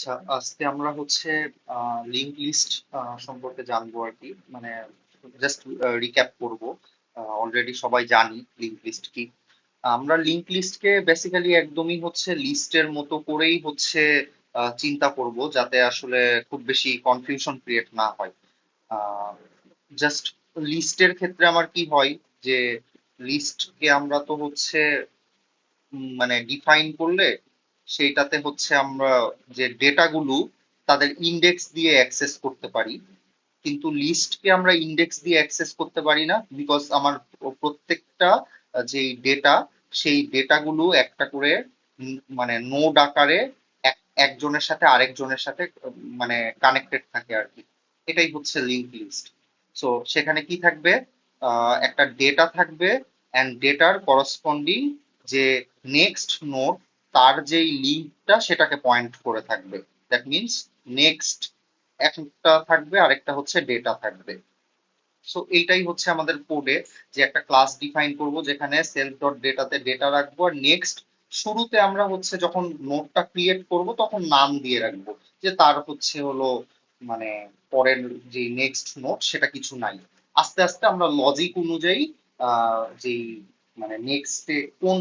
আচ্ছা, আজকে আমরা হচ্ছে লিংক লিস্ট সম্পর্কে জানবো আর কি। মানে জাস্ট রিক্যাপ করব। অলরেডি সবাই জানি লিংক লিস্ট কি। আমরা লিংক লিস্টকে বেসিক্যালি একদমই হচ্ছে লিস্টের মতো করেই হচ্ছে চিন্তা করব, যাতে আসলে খুব বেশি কনফিউশন ক্রিয়েট না হয়। জাস্ট লিস্টের ক্ষেত্রে আমার কি হয় যে লিস্টকে আমরা তো হচ্ছে মানে ডিফাইন করলে সেইটাতে হচ্ছে আমরা যে ডেটাগুলো তাদের ইন্ডেক্স দিয়ে অ্যাক্সেস করতে পারি, কিন্তু লিস্টকে আমরা ইন্ডেক্স দিয়ে অ্যাক্সেস করতে পারি না, বিকজ আমার প্রত্যেকটা যে ডেটা, সেই ডেটাগুলো একটা করে মানে নোড আকারে একজনের সাথে আরেকজনের সাথে মানে কানেক্টেড থাকে আর কি। এটাই হচ্ছে লিংক লিস্ট। সো সেখানে কি থাকবে, একটা ডেটা থাকবে, অ্যান্ড ডেটার করসপন্ডিং যে নেক্সট নোড, তার যেই লিঙ্কটা সেটাকে পয়েন্ট করে থাকবে। দ্যাট মিনস নেক্সট একটা থাকবে, আরেকটা হচ্ছে ডেটা থাকবে। সো এইটাই হচ্ছে আমাদের কোডে, যে একটা ক্লাস ডিফাইন করব যেখানে সেলফ ডট ডেটাতে ডেটা রাখবো, আর নেক্সট শুরুতে আমরা হচ্ছে যখন নোডটা ক্রিয়েট করব তখন নাম দিয়ে রাখবো, যে তার হচ্ছে হলো মানে পরের যে নেক্সট নোড সেটা কিছু নাই। আস্তে আস্তে আমরা লজিক অনুযায়ী যেই মানে নেক্সটে কোন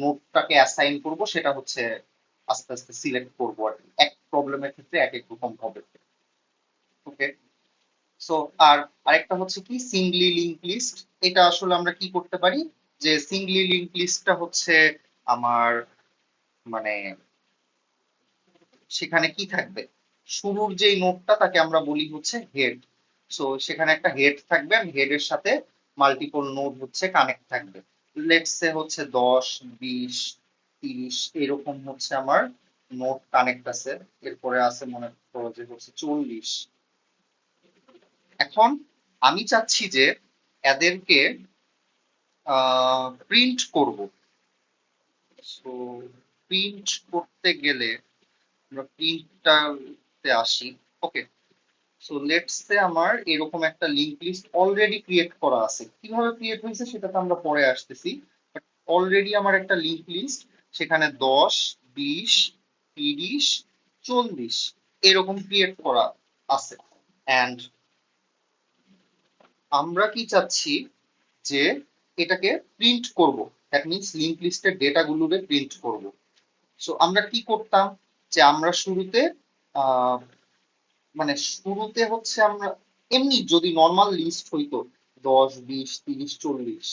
নোডটাকে অ্যাসাইন করব সেটা হচ্ছে আস্তে আস্তে সিলেক্ট করবো আর কি। এক প্রবলেমের ক্ষেত্রে এক এক রকম হবে। ওকে। সো আর আরেকটা হচ্ছে কি সিঙ্গলি লিংক লিস্ট। এটা আসলে আমরা কি করতে পারি, যে সিঙ্গলি লিংক লিস্টটা হচ্ছে আমার মানে সেখানে কি থাকবে, শুরুর যেই নোডটা তাকে আমরা বলি হচ্ছে হেড। সো সেখানে একটা হেড থাকবে, আর হেডের সাথে মাল্টিপল নোড হচ্ছে কানেক্ট থাকবে। লেটস সে হচ্ছে 10, 20, 30 এরকম হচ্ছে আমার নোড কানেক্ট আছে। এরপরে আছে মনে করো যে হচ্ছে 40। এখন আমি চাচ্ছি যে এদেরকে প্রিন্ট করব। সো প্রিন্ট করতে গেলে আমরা প্রিন্টটাতে আসি। ওকে। সো লেটস সে আমার এরকম একটা লিংক লিস্ট অলরেডি ক্রিয়েট করা আছে। কিভাবে ক্রিয়েট হয়েছে সেটা তো আমরা পরে আসতেছি, বাট অলরেডি আমার একটা লিংক লিস্ট, সেখানে 10, 20, 30, 40 এরকম ক্রিয়েট করা আছে। অ্যান্ড আমরা কি চাচ্ছি, যে এটাকে প্রিন্ট করব। দ্যাট মিনস লিংক লিস্টের ডেটাগুলোকে প্রিন্ট করব। সো আমরা কি করতাম, যে আমরা শুরুতে আহ, মানে শুরুতে হচ্ছে আমরা এমনি যদি নর্মাল লিস্ট হইতো 10, 20, 30, 40,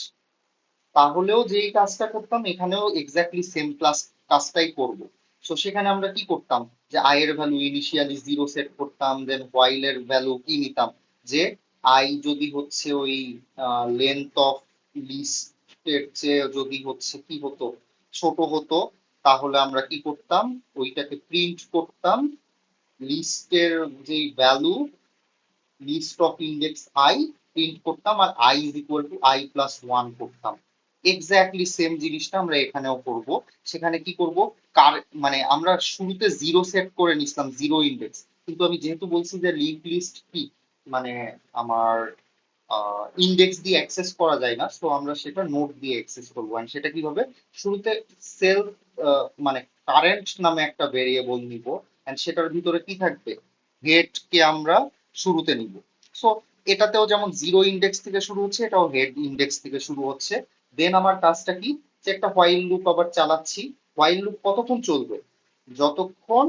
তাহলেও যেই কাজটা করতাম এখানেও এক্স্যাক্টলি সেম ক্লাস কাজটাই করব। সো সেখানে আমরা কি করতাম, যে আই এর ভ্যালু ইনিশিয়ালি 0 সেট করতাম, দেন হোয়াইল এর ভ্যালু কি নিতাম, যে আই যদি হচ্ছে ওই লেন্থ অফ লিস্টের চেয়ে যদি হচ্ছে কি হতো, ছোট হতো, তাহলে আমরা কি করতাম, ওইটাকে প্রিন্ট করতাম লিস্টের যেই value, list of index I print করতাম, আর I is equal to I plus one করতাম। এক্স্যাক্টলি সেম জিনিসটা আমরা এখানেও করব। সেখানে কি করব, কার মানে আমরা শুরুতে 0 সেট করে নিছিলাম, 0 ইন্ডেক্স, কিন্তু আমি যেহেতু বলছি যে লিঙ্ক লিস্ট কি মানে আমার ইন্ডেক্স দিয়ে অ্যাক্সেস করা যায় না, সো আমরা সেটা নোড দিয়ে অ্যাক্সেস করবো। And সেটা কিভাবে, শুরুতে সেলফ মানে কারেন্ট নামে একটা ভেরিয়েবল নিব, এন্ড সেটার ভিতরে কি থাকবে, হেড কে আমরা শুরুতে নিব। সো এটাতেও যেমন 0 ইন্ডেক্স থেকে শুরু হচ্ছে, এটাও হেড ইন্ডেক্স থেকে শুরু হচ্ছে। দেন আমার কাজটা কি, যে একটা হোয়াইল লুপ আবার চালাচ্ছি। হোয়াইল লুপ কতক্ষণ চলবে, যতক্ষণ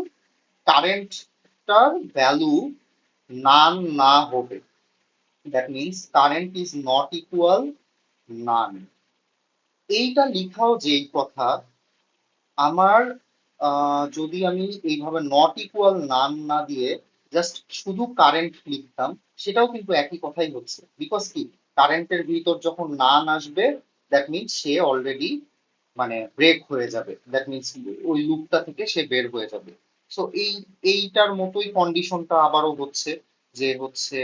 কারেন্টটার ভ্যালু নান না হবে। That means current is not equal none. এইটা লিখাও যেই কথা, আমার যদি আমি এইভাবে নট ইকুয়াল নান না দিয়ে জাস্ট শুধু কারেন্ট লিখতাম, সেটাও কিন্তু একই কথাই হচ্ছে। বিকজ কি, কারেন্টের ভিতর যখন নান আসবে, দ্যাট মিনস সে অলরেডি মানে ব্রেক হয়ে যাবে। দ্যাট মিনস ওই লুপটা থেকে সে বের হয়ে যাবে। সো এইটার মতোই কন্ডিশনটা আবারও হচ্ছে, যে হচ্ছে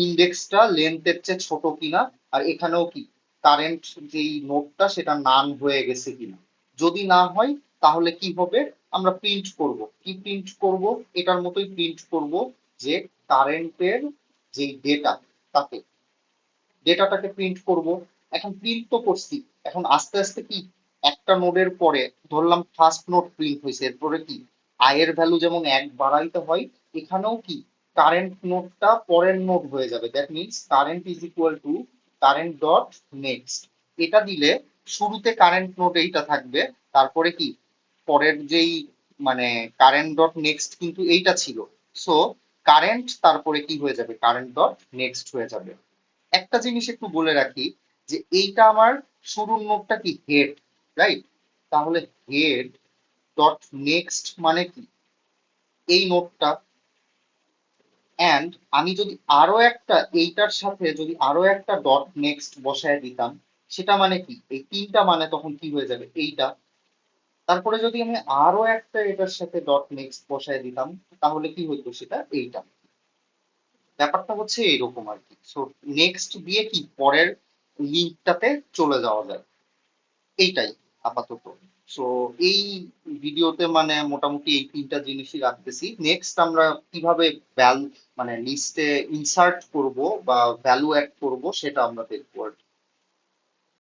ইন্ডেক্সটা লেন্থের চেয়ে ছোট কিনা, আর এখানেও কি কারেন্ট যেই নোডটা সেটা নান হয়ে গেছে কিনা। যদি না হয় তাহলে কি হবে, আমরা প্রিন্ট করব। কি প্রিন্ট করব, এটার মতোই প্রিন্ট করব, যে কারেন্টের যেই ডেটা, তাকে ডেটাটাকে প্রিন্ট করব। এখন প্রিন্ট তো করছি, এখন আস্তে আস্তে কি একটা নোডের পরে ধরলাম ফার্স্ট নোড প্রিন্ট হয়েছে, এরপরে কি আয়ের ভ্যালু যেমন 1 বাড়াইতে হয়, এখানেও কি কারেন্ট নোডটা পরের নোড হয়ে যাবে। That means current is equal two current dot next. এটা দিলে শুরুতে কারেন্ট নোড এইটা থাকবে, তারপরে কি পরের যেই মানে কারেন্ট ডট নেক্সট কিন্তু এইটা ছিল। সো কারেন্ট তারপরে কি হয়ে যাবে, কারেন্ট ডট নেক্সট হয়ে যাবে। একটা জিনিস একটু বলে রাখি যে এইটা আমার শুরুর নোডটা কি হেড, রাইট? তাহলে হেড ডট নেক্সট মানে কি এই নোডটা। অ্যান্ড আমি যদি আরো একটা এইটার সাথে যদি আরো একটা ডট নেক্সট বসায় দিতাম, সেটা মানে কি এই তিনটা মানে তখন কি হয়ে যাবে এইটা। তারপরে যদি আমি আরো একটা এটার সাথে ডট নেক্সট বসায় দিতাম, তাহলে কি হইতো সেটা এইটা। ব্যাপারটা হচ্ছে এরকম আর কি। সো নেক্সট দিয়ে কি পরের লিঙ্কটাতে চলে যাওয়া যায়, এইটাই আপাতত। সো এই ভিডিওতে মানে মোটামুটি এই তিনটা জিনিসই রাখতেছি। নেক্সট আমরা কিভাবে ভ্যালু মানে লিস্টে ইনসার্ট করব বা ভ্যালু অ্যাড করব সেটা আমরা দেখব।